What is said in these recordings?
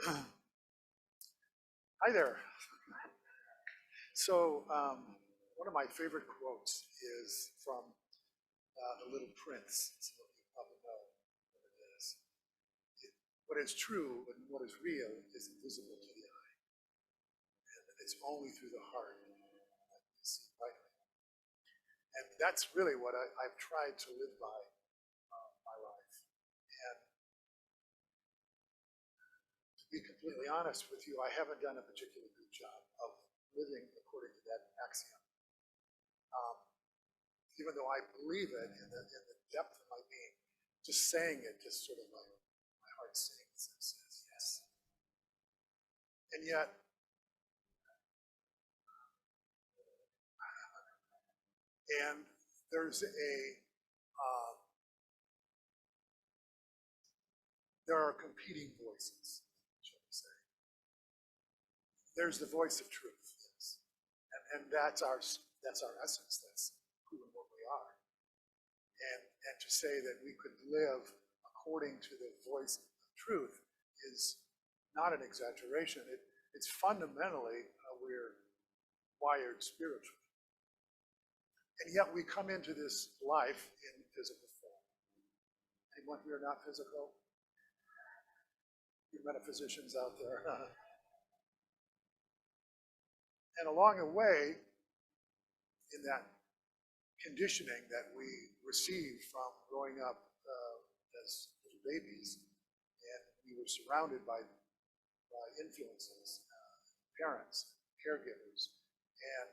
Hi there. So, one of my favorite quotes is from The Little Prince. Some of you probably know what it is. What is true and what is real is invisible to the eye, and it's only through the heart that we see rightly. And that's really what I've tried to live by my life. And to be completely honest with you, I haven't done a particularly good job of living according to that axiom. Even though I believe it in the depth of my being, just saying it, just sort of my heart sings and says yes. And yet, there's there are competing voices, shall we say. There's the voice of truth, yes, and that's our essence. That's who and what we are. And to say that we could live according to the voice of truth is not an exaggeration. It's fundamentally how we're wired spiritually. And yet we come into this life in physical form. Anyone here not physical? You metaphysicians out there. And along the way, in that conditioning that we receive from growing up as babies, and we were surrounded by influences, parents, caregivers, and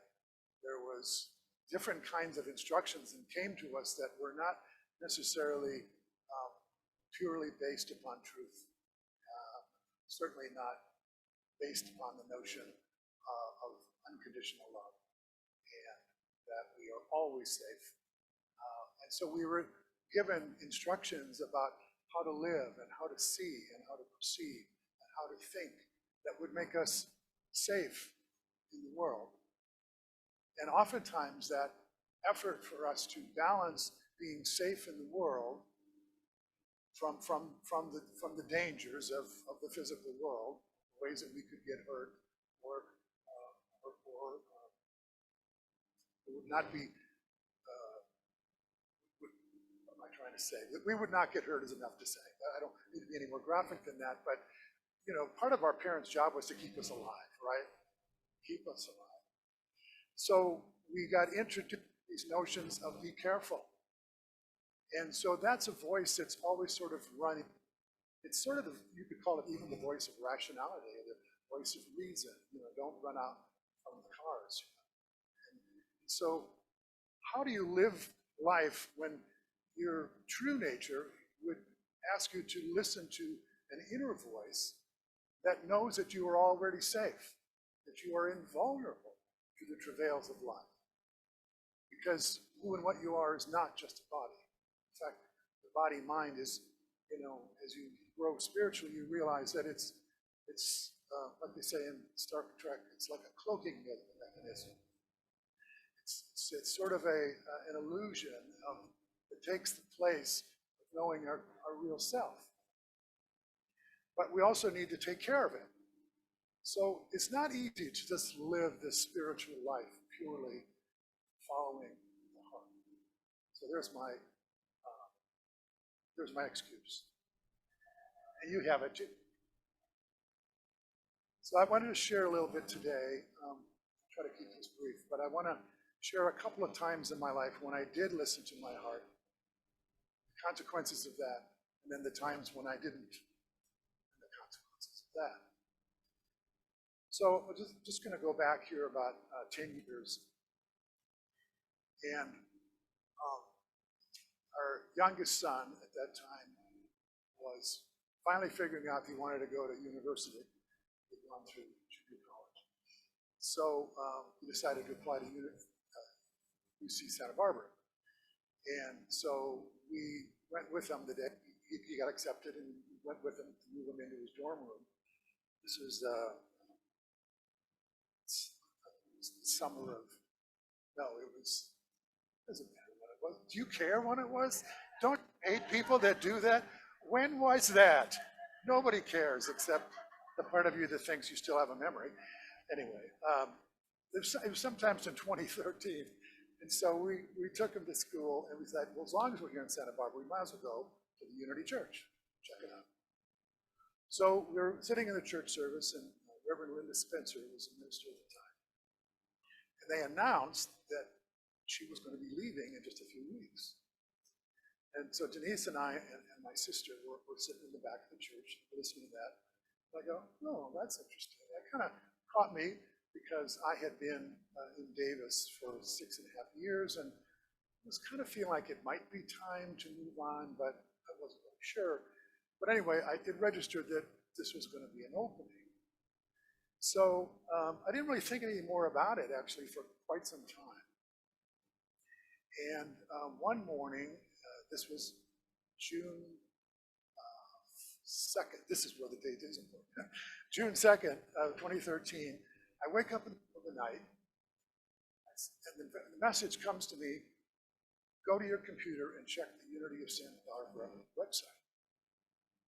there was different kinds of instructions that came to us that were not necessarily purely based upon truth, certainly not based upon the notion of unconditional love, and that we are always safe. And so we were given instructions about how to live and how to see and how to perceive and how to think that would make us safe in the world. And oftentimes that effort for us to balance being safe in the world from the dangers of the physical world, ways that we could get hurt, or it would not be, what am I trying to say? We would not get hurt is enough to say. I don't need to be any more graphic than that, but part of our parents' job was to keep us alive, right? Keep us alive. So we got introduced to these notions of be careful. And so that's a voice that's always sort of running. It's sort of, you could call it even the voice of rationality, or the voice of reason. Don't run out from the cars. So how do you live life when your true nature would ask you to listen to an inner voice that knows that you are already safe, that you are invulnerable to the travails of life? Because who and what you are is not just a body. In fact, the body-mind is, as you grow spiritually, you realize that it's like they say in Star Trek, it's like a cloaking mechanism. It's sort of an illusion that takes the place of knowing our real self. But we also need to take care of it. So it's not easy to just live this spiritual life purely following the heart. So there's my excuse. And you have it too. So I wanted to share a little bit today. Try to keep this brief, but I want to share a couple of times in my life when I did listen to my heart, the consequences of that, and then the times when I didn't, and the consequences of that. So I'm just going to go back here about 10 years. And our youngest son at that time was finally figuring out he wanted to go to university. He'd gone through junior college. So he decided to apply to UC Santa Barbara. And so we went with him the day he got accepted, and we went with him to move him into his dorm room. This was the summer of, no, it doesn't matter when it was. Do you care when it was? Don't hate people that do that. When was that? Nobody cares except the part of you that thinks you still have a memory. Anyway, it was sometimes in 2013. And so we took him to school, and we said, well, as long as we're here in Santa Barbara, we might as well go to the Unity Church. Check it out. So we were sitting in the church service, and Reverend Linda Spencer was the minister at the time. And they announced that she was going to be leaving in just a few weeks. And so Denise and I and my sister were sitting in the back of the church listening to that. And I go, oh, that's interesting. That kind of caught me because I had been in Davis for 6.5 years and was kind of feeling like it might be time to move on, but I wasn't really sure. But anyway, it registered that this was going to be an opening. So I didn't really think any more about it, actually, for quite some time. And one morning, this was June 2nd. This is where the date is important. June 2nd, 2013. I wake up in the middle of the night, and the message comes to me, go to your computer and check the Unity of Santa Barbara website.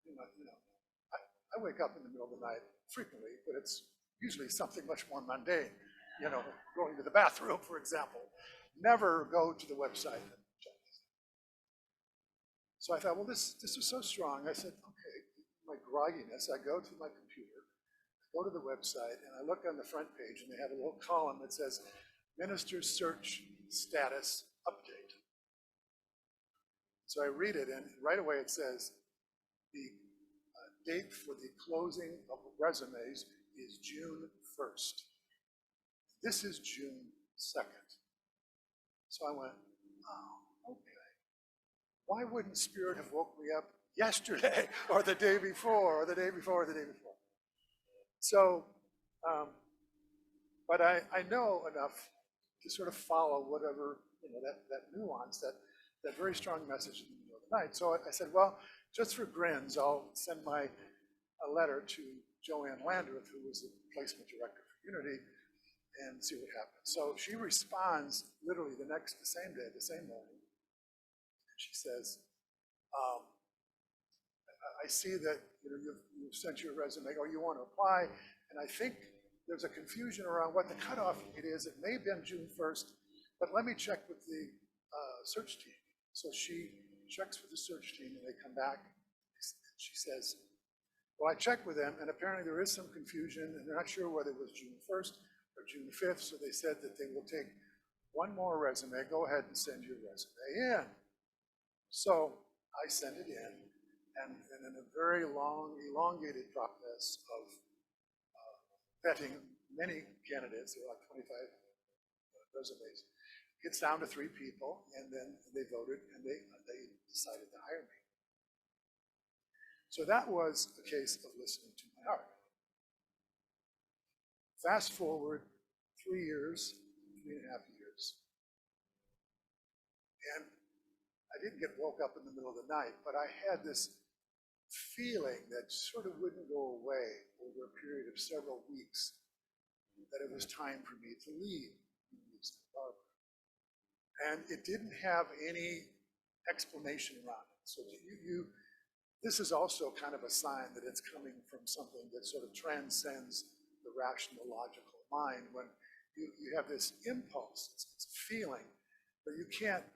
I wake up in the middle of the night frequently, but it's usually something much more mundane. Going to the bathroom, for example. Never go to the website and check this. So I thought, well, this is so strong. I said, okay, my grogginess, I go to my computer, go to the website, and I look on the front page, and they have a little column that says, Minister Search Status Update. So I read it, and right away it says, the date for the closing of resumes is June 1st. This is June 2nd. So I went, oh, okay. Why wouldn't Spirit have woke me up yesterday, or the day before, or the day before, or the day before? So, but I know enough to sort of follow whatever, that nuance, that very strong message in the middle of the night. So I said, well, just for grins, I'll send a letter to Joanne Landreth, who was the placement director for Unity, and see what happens. So she responds literally the same day, the same morning. And she says, I see that you've sent your resume, or you want to apply, and I think there's a confusion around what the cutoff date is. It may have been June 1st, but let me check with the search team. So she checks with the search team, and they come back, and she says, well, I checked with them, and apparently there is some confusion, and they're not sure whether it was June 1st or June 5th, so they said that they will take one more resume. Go ahead and send your resume in. So I sent it in, and in a very long, elongated process of vetting many candidates, there were like 25 resumes, it gets down to 3 people, and then they voted, and they decided to hire me. So that was a case of listening to my heart. Fast forward 3 years, 3.5 years. And I didn't get woke up in the middle of the night, but I had this feeling that sort of wouldn't go away over a period of several weeks, that it was time for me to leave Santa Barbara. And it didn't have any explanation around it. So this is also kind of a sign that it's coming from something that sort of transcends the rational, logical mind. When you have this impulse, it's a feeling, but you can't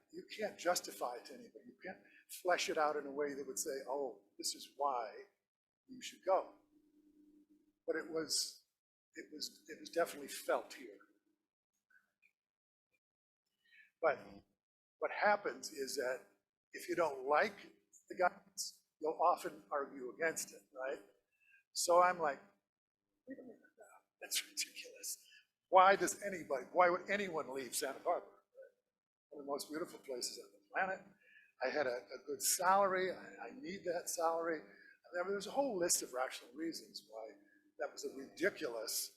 justify it to anybody. You can't flesh it out in a way that would say, oh, this is why you should go. But it was definitely felt here. But what happens is that if you don't like the guidance, you'll often argue against it, right? So I'm like, wait a minute now, that's ridiculous. Why would anyone leave Santa Barbara? Right? One of the most beautiful places on the planet. I had a good salary, I need that salary. There's a whole list of rational reasons why that was a ridiculous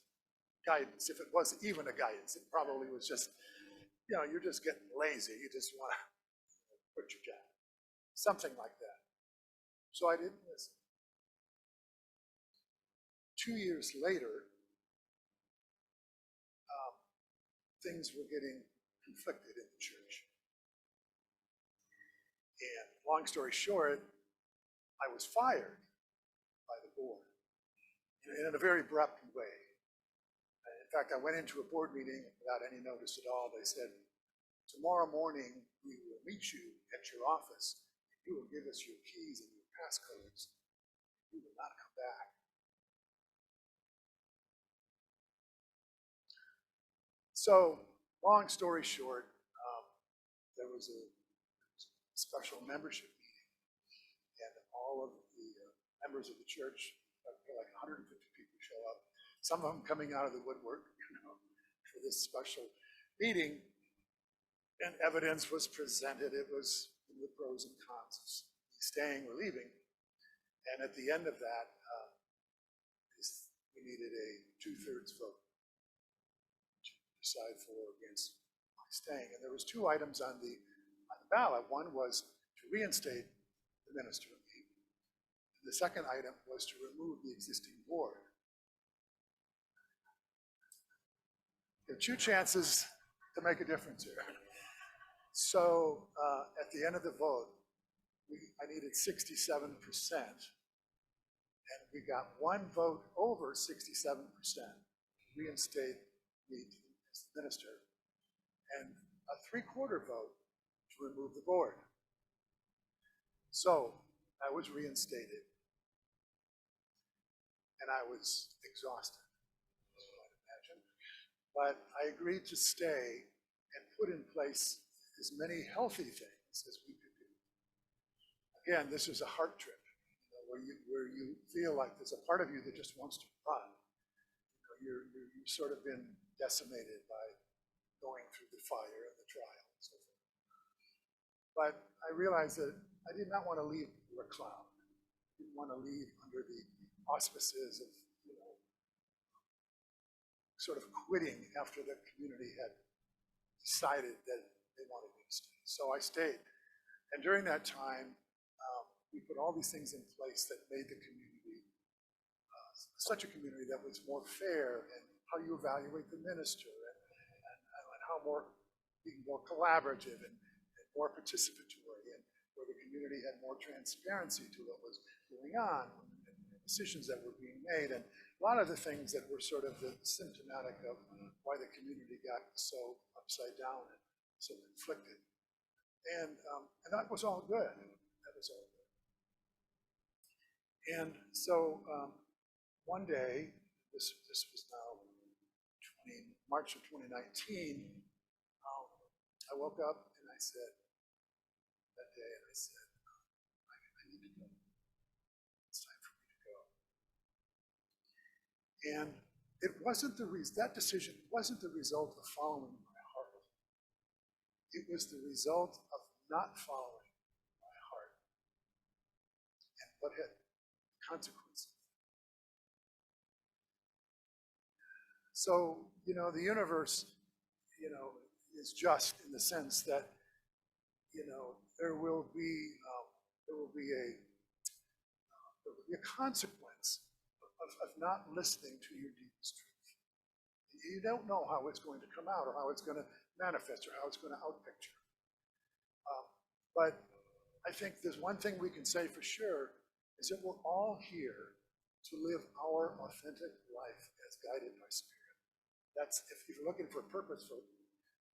guidance. If it was even a guidance, it probably was just, you're just getting lazy. You just want to quit your job. Something like that. So I didn't listen. 2 years later, things were getting conflicted in the church. And long story short, I was fired by the board. in a very abrupt way. In fact, I went into a board meeting without any notice at all. They said, tomorrow morning we will meet you at your office. You will give us your keys and your passcodes. You will not come back. So, long story short, there was a special membership meeting, and all of the members of the church, like 150 people show up, some of them coming out of the woodwork, for this special meeting, and evidence was presented. It was the pros and cons of staying or leaving, and at the end of that, we needed a 2/3 vote to decide for or against my staying, and there was 2 items on the ballot. One was to reinstate the minister. The second item was to remove the existing board. There are 2 chances to make a difference here. So at the end of the vote, I needed 67%, and we got 1 vote over 67% to reinstate me as the minister, and a 3/4 vote to remove the board. So I was reinstated, and I was exhausted, as you might imagine. But I agreed to stay and put in place as many healthy things as we could do. Again, this is a heart trip, where you feel like there's a part of you that just wants to run. You've sort of been decimated by going through the fire and the trial and so forth. But I realized that I did not want to leave under a cloud. I didn't want to leave under the auspices of, sort of quitting after the community had decided that they wanted me to stay. So I stayed. And during that time, we put all these things in place that made the community such a community that was more fair, and how you evaluate the minister, and how being more collaborative and more participatory, and where the community had more transparency to what was going on, and decisions that were being made, and a lot of the things that were sort of symptomatic of why the community got so upside down and so conflicted. And that was all good. That was all good. And so one day, this was now March of 2019, I woke up and I said, that day, and I said, I need to go. It's time for me to go. And it wasn't that decision wasn't the result of following my heart. It was the result of not following my heart, and what had consequences. So, the universe, is just in the sense that, there will be a consequence of not listening to your deepest truth. You don't know how it's going to come out, or how it's going to manifest, or how it's going to outpicture. But I think there's one thing we can say for sure, is that we're all here to live our authentic life as guided by Spirit. That's, if you're looking for a purpose, for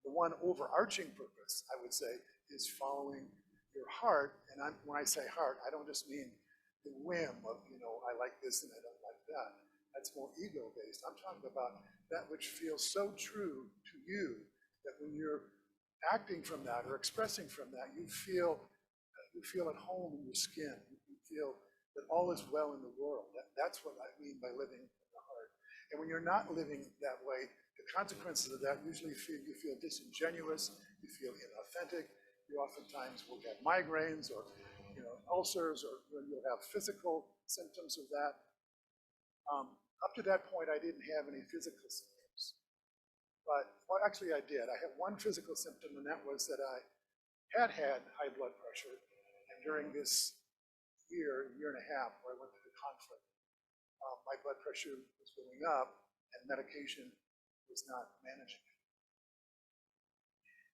the one overarching purpose, I would say, is following your heart. And when I say heart, I don't just mean the whim of, I like this and I don't like that. That's more ego-based. I'm talking about that which feels so true to you that when you're acting from that or expressing from that, you feel at home in your skin. You feel that all is well in the world. That's what I mean by living from the heart. And when you're not living that way, the consequences of that usually you feel disingenuous, you feel inauthentic, you oftentimes will get migraines or ulcers, or you'll have physical symptoms of that. Up to that point, I didn't have any physical symptoms. Well, actually I did. I had one physical symptom, and that was that I had high blood pressure. And during this year and a half where I went through the conflict, my blood pressure was going up, and medication was not managing it.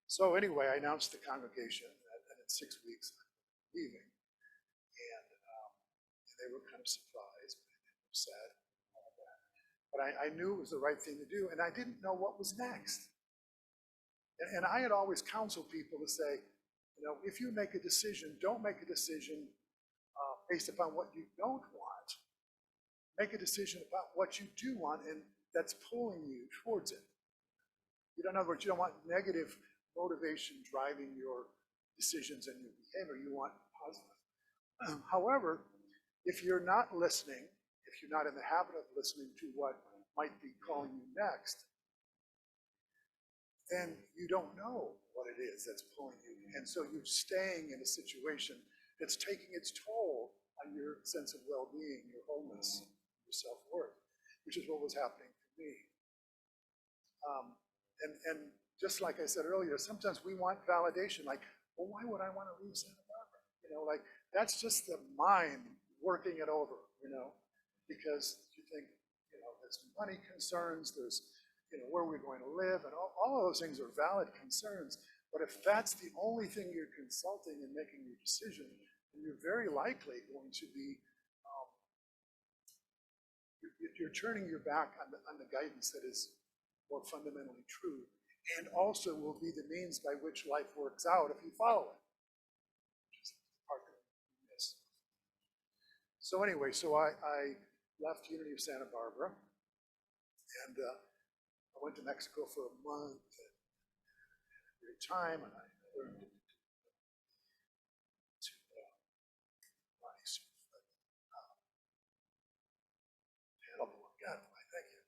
So anyway, I announced to the congregation that in 6 weeks I'm leaving. And they were kind of surprised, but sad. but I knew it was the right thing to do, and I didn't know what was next. And I had always counseled people to say, if you make a decision, don't make a decision based upon what you don't want. Make a decision about what you do want, and that's pulling you towards it. In other words, you don't want negative motivation driving your decisions and your behavior. You want positive. However, if you're not listening, if you're not in the habit of listening to what might be calling you next, then you don't know what it is that's pulling you. And so you're staying in a situation that's taking its toll on your sense of well-being, your wholeness, your self-worth, which is what was happening for me. And just like I said earlier, sometimes we want validation, like, well, why would I want to leave Santa Barbara? Like, that's just the mind working it over, because you think, there's money concerns, there's, where we're going to live, and all of those things are valid concerns. But if that's the only thing you're consulting in making your decision, then you're very likely going to be, you're turning your back on the guidance that is more fundamentally true, and also will be the means by which life works out if you follow it, which is part of this. So anyway, I left Unity of Santa Barbara, and I went to Mexico for a month, and had a great time, and I learned to paddleboard. God, thank you.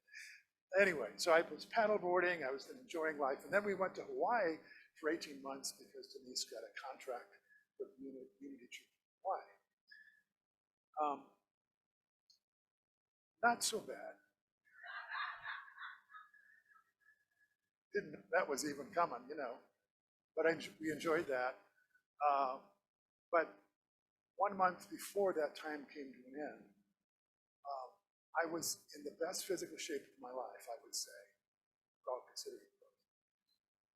Anyway, so I was paddleboarding, I was enjoying life, and then we went to Hawaii for 18 months because Denise got a contract with Unity Church in Hawaii. Not so bad. That was even coming, but we enjoyed that. But 1 month before that time came to an end, I was in the best physical shape of my life, I would say, all considering.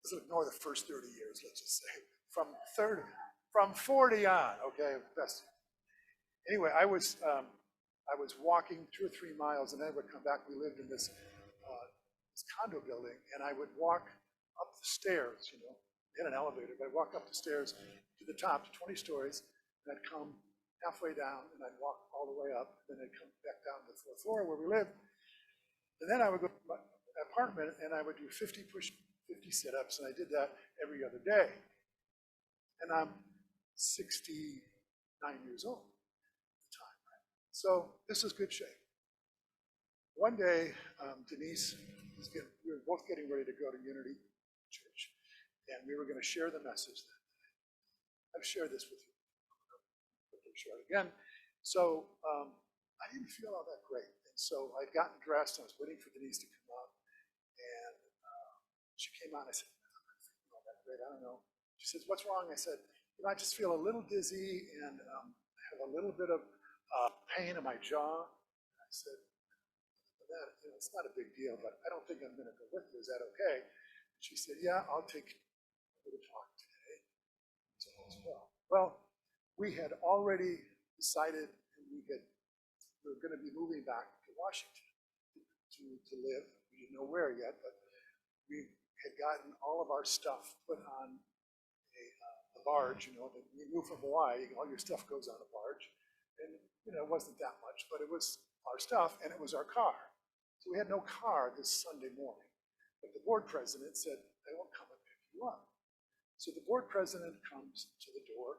Let's ignore the first 30 years, let's just say. From 40 on, okay, best. Anyway, I was walking 2 or 3 miles, and then I would come back. We lived in this condo building, and I would walk up the stairs, we had an elevator, but I'd walk up the stairs to the top, to 20 stories, and I'd come halfway down, and I'd walk all the way up, and then I'd come back down to the 4th floor where we lived. And then I would go to my apartment, and I would do 50 sit-ups, and I did that every other day. And I'm 69 years old at the time, right? So this is good shape. One day, Denise, we were both getting ready to go to Unity Church, and we were going to share the message that day. I've shared this with you. Share it again. So I didn't feel all that great. And so I'd gotten dressed, and I was waiting for Denise to come out. And she came out, and I said, I'm not feeling all that great. I don't know. She says, what's wrong? I said, I just feel a little dizzy, and I have a little bit of pain in my jaw. And I said, it's not a big deal, but I don't think I'm going to go with you. Is that okay? And she said, yeah, I'll take a little talk today. So as well. Well, we had already decided, and we were going to be moving back to Washington to live. We didn't know where yet, but we had gotten all of our stuff put on a barge. When you move from Hawaii, all your stuff goes on a barge, and it wasn't that much, but it was our stuff, and it was our car. So we had no car this Sunday morning. But the board president said, I will come and pick you up. So the board president comes to the door,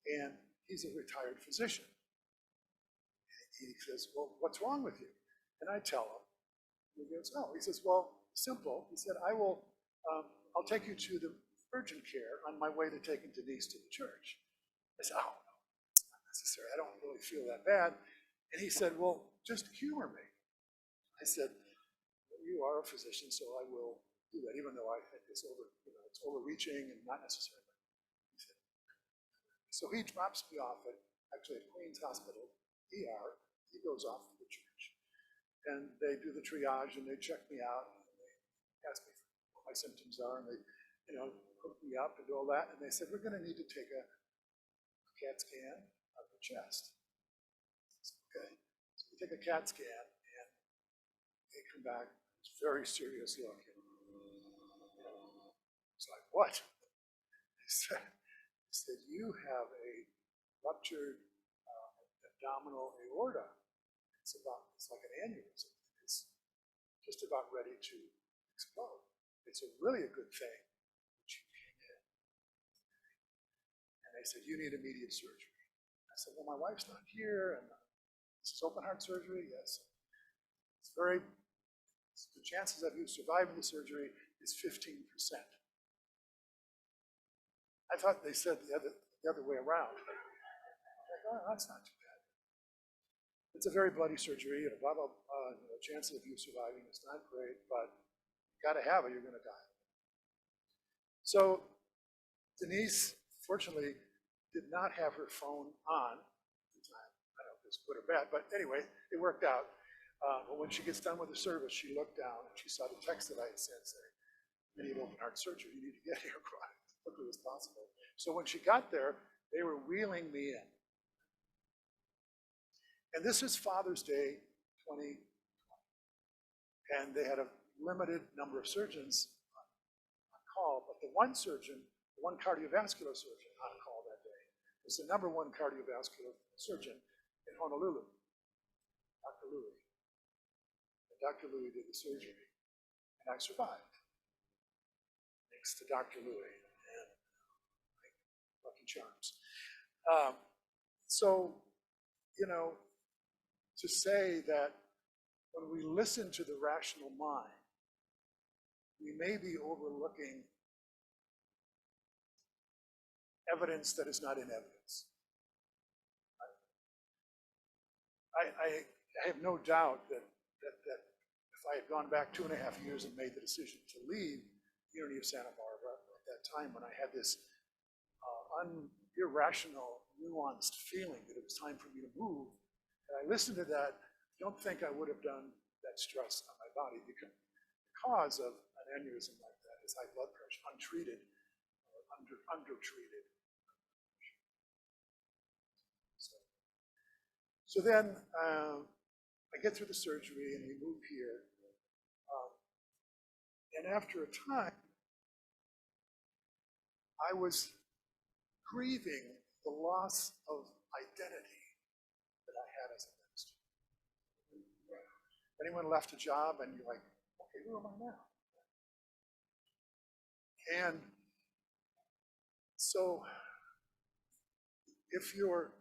and he's a retired physician. And he says, well, what's wrong with you? And I tell him. And he goes, oh. He says, well, simple. He said, I'll take you to the urgent care on my way to taking Denise to the church. I said, oh, no, it's not necessary. I don't really feel that bad. And he said, well, just humor me. I said, well, you are a physician, so I will do that, even though I think it's overreaching and not necessary. So he drops me off at Queens Hospital, ER. He goes off to the church. And they do the triage, and they check me out, and they ask me what my symptoms are, and they, hook me up and do all that. And they said, we're going to need to take a CAT scan of the chest. Okay. So we take a CAT scan, they come back, it's very serious look. It's like, what? He said, you have a ruptured abdominal aorta. It's like an aneurysm. It's just about ready to explode. It's really a good thing that you came in. And they said, you need immediate surgery. I said, well, my wife's not here, and this is open heart surgery. Yes. The chances of you surviving the surgery is 15%. I thought they said the other way around. Like, oh, that's not too bad. It's a very bloody surgery, and blah, blah, blah. The chances of you surviving is not great, but you got to have it, you're going to die. So Denise, fortunately, did not have her phone on at the time. I don't know if it's good or bad, but anyway, it worked out. But when she gets done with the service, she looked down and she saw the text that I had sent saying, you need open heart surgery, you need to get here as quickly as possible. So when she got there, they were wheeling me in. And this is Father's Day 2020. And they had a limited number of surgeons on call, but the one surgeon, the one cardiovascular surgeon on call that day, was the #1 cardiovascular surgeon in Honolulu, Dr. Louie. And Dr. Louie did the surgery, and I survived. Thanks to Dr. Louie and my lucky charms. So, to say that when we listen to the rational mind, we may be overlooking evidence that is not in evidence. I have no doubt that if I had gone back 2.5 years and made the decision to leave the University of Santa Barbara at that time when I had this irrational, nuanced feeling that it was time for me to move, and I listened to that, I don't think I would have done that stress on my body because the cause of an aneurysm like that is high blood pressure, untreated or undertreated. So then I get through the surgery and we move here. And after a time, I was grieving the loss of identity that I had as a minister. Anyone left a job and you're like, okay, who am I now? And so if you're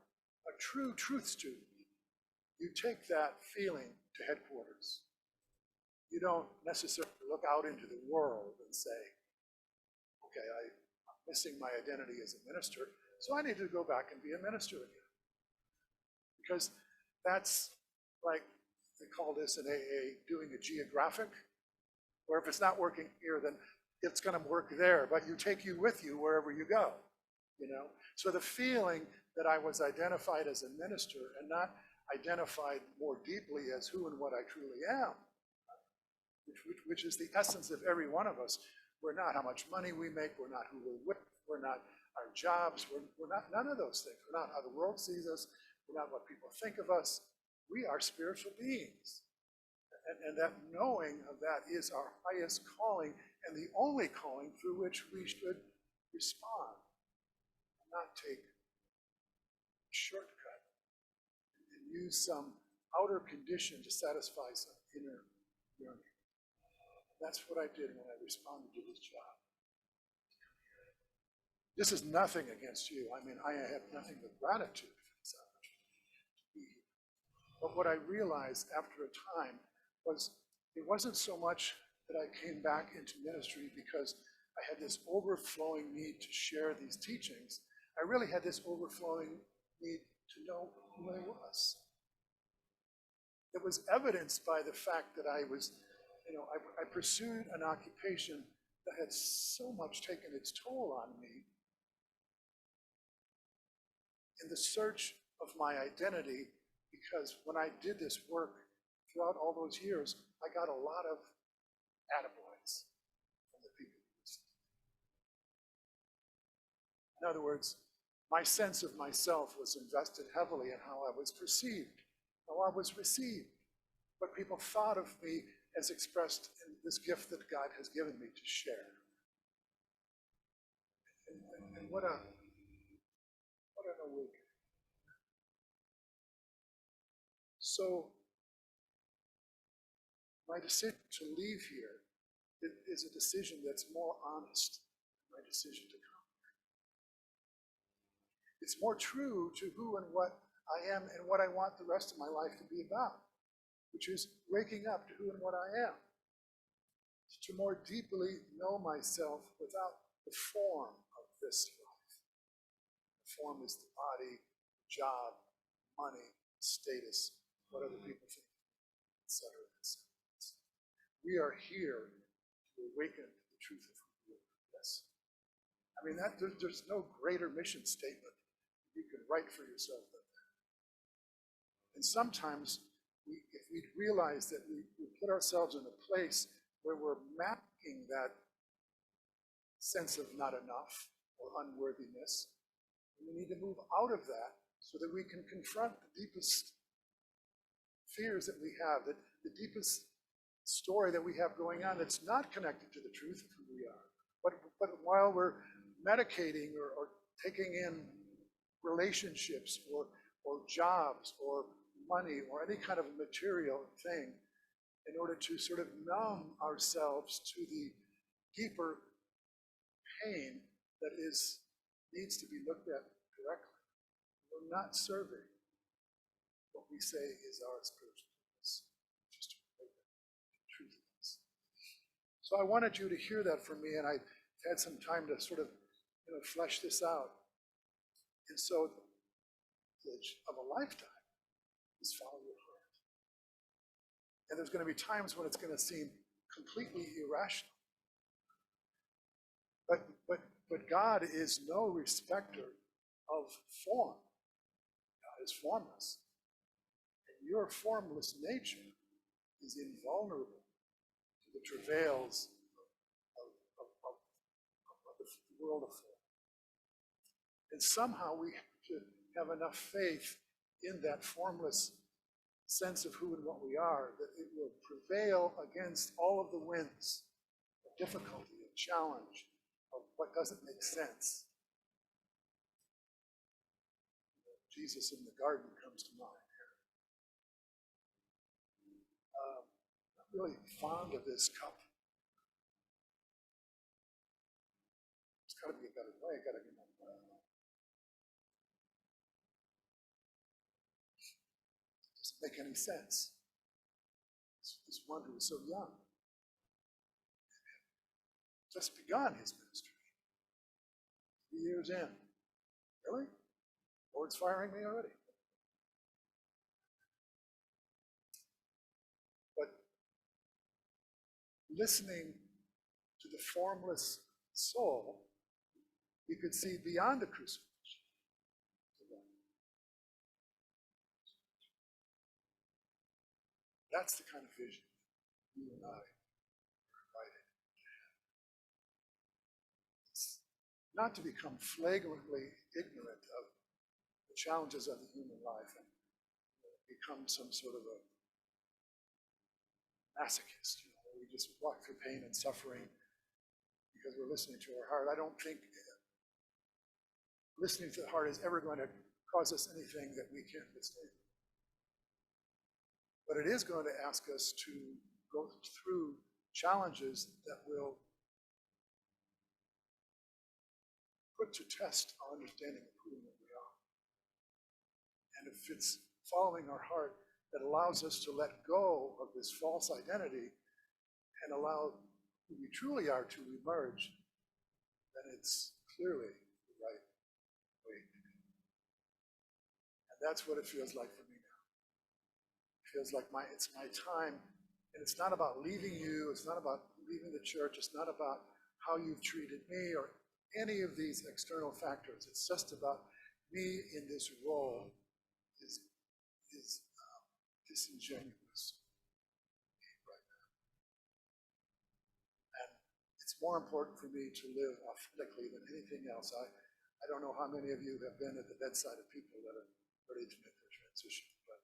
a true truth student, you take that feeling to headquarters. You don't necessarily look out into the world and say, okay, I'm missing my identity as a minister, so I need to go back and be a minister again. Because that's like, they call this in AA doing a geographic, where if it's not working here, then it's going to work there, but you take you with you wherever you go, So the feeling that I was identified as a minister and not identified more deeply as who and what I truly am, which is the essence of every one of us. We're not how much money we make, we're not who we're with, we're not our jobs, we're not none of those things. We're not how the world sees us, we're not what people think of us. We are spiritual beings. And that knowing of that is our highest calling and the only calling through which we should respond, not take a shortcut and use some outer condition to satisfy some inner yearning. That's what I did when I responded to this job. This is nothing against you. I mean, I have nothing but gratitude for this opportunity to be here. But what I realized after a time was it wasn't so much that I came back into ministry because I had this overflowing need to share these teachings. I really had this overflowing need to know who I was. It was evidenced by the fact that I was, I pursued an occupation that had so much taken its toll on me in the search of my identity, because when I did this work throughout all those years, I got a lot of attaboys from the people who listened. In other words, my sense of myself was invested heavily in how I was perceived, how I was received, what people thought of me, as expressed in this gift that God has given me to share. And what an awakening. So, my decision to leave here is a decision that's more honest than my decision to come. It's more true to who and what I am and what I want the rest of my life to be about, which is waking up to who and what I am, to more deeply know myself without the form of this life. The form is the body, job, money, status, what other people think, etc., etc. We are here to awaken to the truth of who we are. Yes. I mean, there's no greater mission statement you can write for yourself than that. And sometimes, if we realize that we put ourselves in a place where we're masking that sense of not enough or unworthiness, we need to move out of that so that we can confront the deepest fears that we have, the deepest story that we have going on that's not connected to the truth of who we are. But while we're medicating or taking in relationships or jobs or money or any kind of material thing in order to sort of numb ourselves to the deeper pain that needs to be looked at directly, we're not serving what we say is our spiritual purpose, just to relate the truth of this. So I wanted you to hear that from me, and I had some time to sort of flesh this out. And so the message of a lifetime is follow your heart. And there's going to be times when it's going to seem completely irrational. But God is no respecter of form. God is formless. And your formless nature is invulnerable to the travails of the world of form. And somehow we have to have enough faith in that formless sense of who and what we are that it will prevail against all of the winds of difficulty and challenge of what doesn't make sense. Jesus in the garden comes to mind here. I'm really fond of this cup. There's got to be a better way. Got to be more. Doesn't make any sense. This one who was so young, just begun his ministry. 3 years in. Really? Lord's firing me already. But listening to the formless soul, you could see beyond the crucifixion. That's the kind of vision you and I are invited to have. It's not to become flagrantly ignorant of the challenges of the human life and become some sort of a masochist, where we just walk through pain and suffering because we're listening to our heart. I don't think listening to the heart is ever going to cause us anything that we can't withstand. But it is going to ask us to go through challenges that will put to test our understanding of who and what we are. And if it's following our heart that allows us to let go of this false identity and allow who we truly are to emerge, then it's clearly the right way to go. And that's what it feels like for me now. It feels like it's my time, and it's not about leaving you, it's not about leaving the church, it's not about how you've treated me or any of these external factors. It's just about me in this role is disingenuous right now. And it's more important for me to live authentically than anything else. I don't know how many of you have been at the bedside of people that are ready to make their transition, but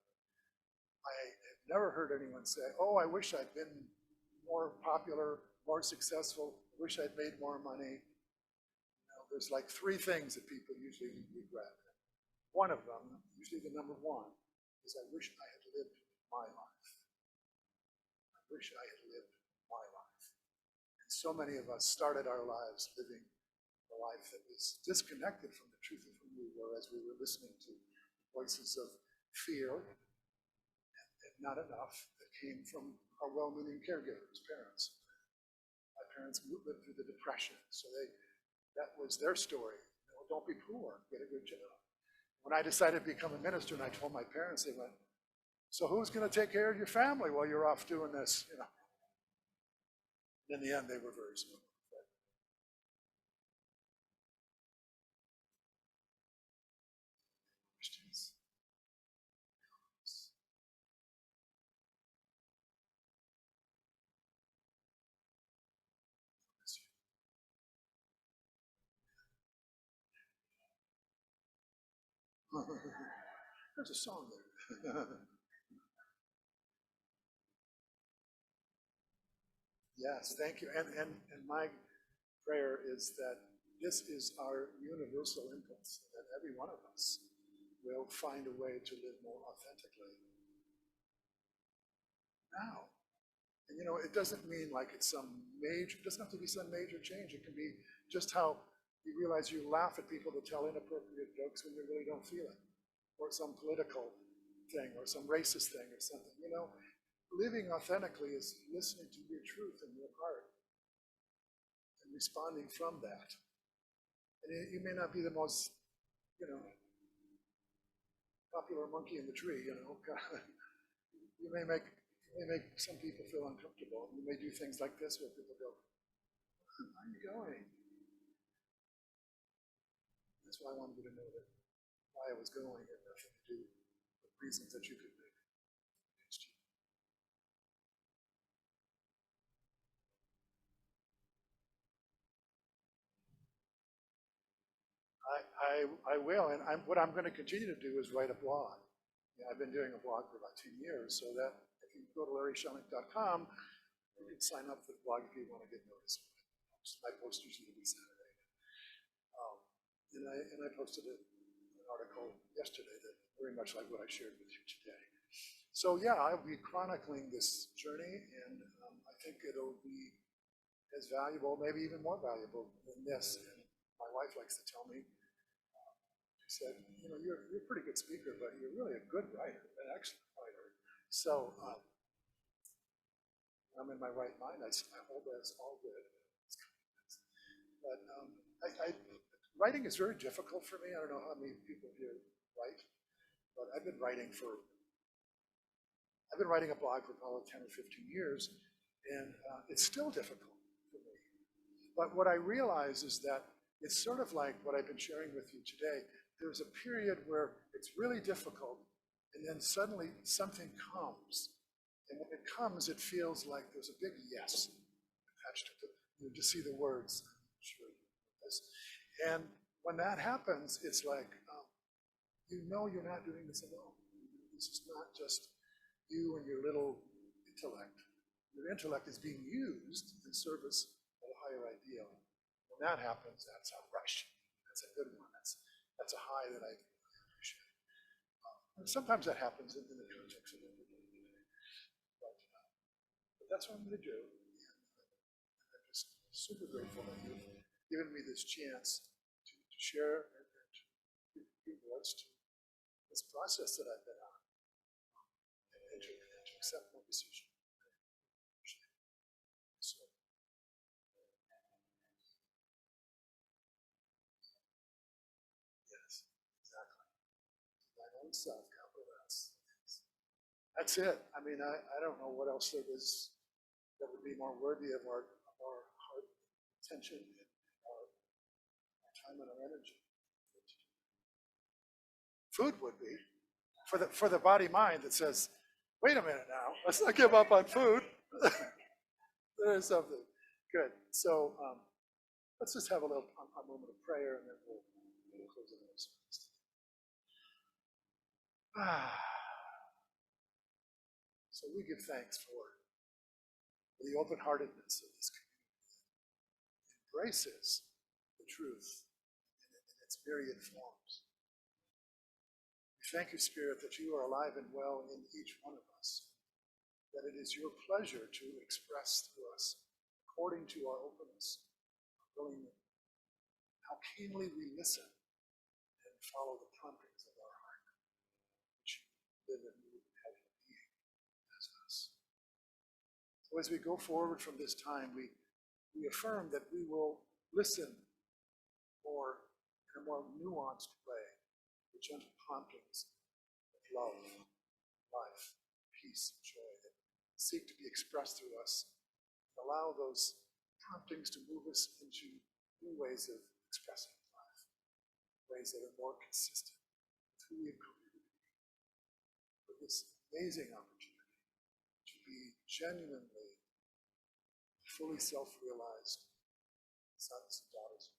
I have never heard anyone say, oh, I wish I'd been more popular, more successful. I wish I'd made more money. There's like three things that people usually regret. One of them, usually the number one, is I wish I had lived my life. I wish I had lived my life. And so many of us started our lives living a life that was disconnected from the truth of who we were as we were listening to voices of fear and not enough that came from our well-meaning caregivers, parents. My parents lived through the Depression, so that was their story. Don't be poor, get a good job. When I decided to become a minister and I told my parents, they went, so who's going to take care of your family while you're off doing this? In the end, they were very smart. Questions? There's a song there. Yes, thank you. And my prayer is that this is our universal impulse, that every one of us will find a way to live more authentically now. And it doesn't mean like it's it doesn't have to be some major change. It can be just how you realize you laugh at people that tell inappropriate jokes when you really don't feel it, or some political thing, or some racist thing, or something. Living authentically is listening to your truth in your heart and responding from that. And you may not be the most, popular monkey in the tree, You may make some people feel uncomfortable. You may do things like this where people go, where are you going? That's why I wanted you to know that why I was going had nothing to do with reasons that you could make against you. I will, and what I'm going to continue to do is write a blog. I've been doing a blog for about 10 years, so that if you go to larryschellink.com, you can sign up for the blog if you want to get noticed. My post usually be Saturday. And I posted an article yesterday that very much like what I shared with you today. So yeah, I'll be chronicling this journey, and I think it'll be as valuable, maybe even more valuable than this. And my wife likes to tell me, she said, you're a pretty good speaker, but you're really a good writer, an excellent writer. So I'm in my right mind. I hold that as all good. But writing is very difficult for me. I don't know how many people here write, but I've been writing a blog for probably 10 or 15 years, and it's still difficult for me. But what I realize is that it's sort of like what I've been sharing with you today. There's a period where it's really difficult, and then suddenly something comes. And when it comes, it feels like there's a big yes attached to it. You just see the words. Sure. And when that happens, it's like, you're not doing this alone. This is not just you and your little intellect. Your intellect is being used in service of a higher ideal. When that happens, that's a rush. That's a good one. That's a high that I appreciate. And sometimes that happens in the context of what we're doing today. But that's what I'm going to do. And I'm just super grateful that you've given me this chance to share and to give voice to this process that I've been on, and to accept my decision. So, yes, exactly. My own self, capital S. That's it. I mean, I don't know what else there is that would be more worthy of our heart attention and our time and our energy. Food would be for the body mind that says, wait a minute now, let's not give up on food. There's something good. So let's just have a moment of prayer, and then we'll close it out. So we give thanks for for the open-heartedness of this community that embraces the truth in its myriad forms. We thank you, Spirit, that you are alive and well in each one of us, that it is your pleasure to express through us, according to our openness, our willingness, how keenly we listen and follow the promptings of our heart, which you live and move and have your being as us. So as we go forward from this time, we affirm that we will listen more in a more nuanced way, the gentle promptings of love, life, peace, and joy that seek to be expressed through us, and allow those promptings to move us into new ways of expressing life, ways that are more consistent with who we've created to be. For this amazing opportunity to be genuinely, fully self-realized sons and daughters of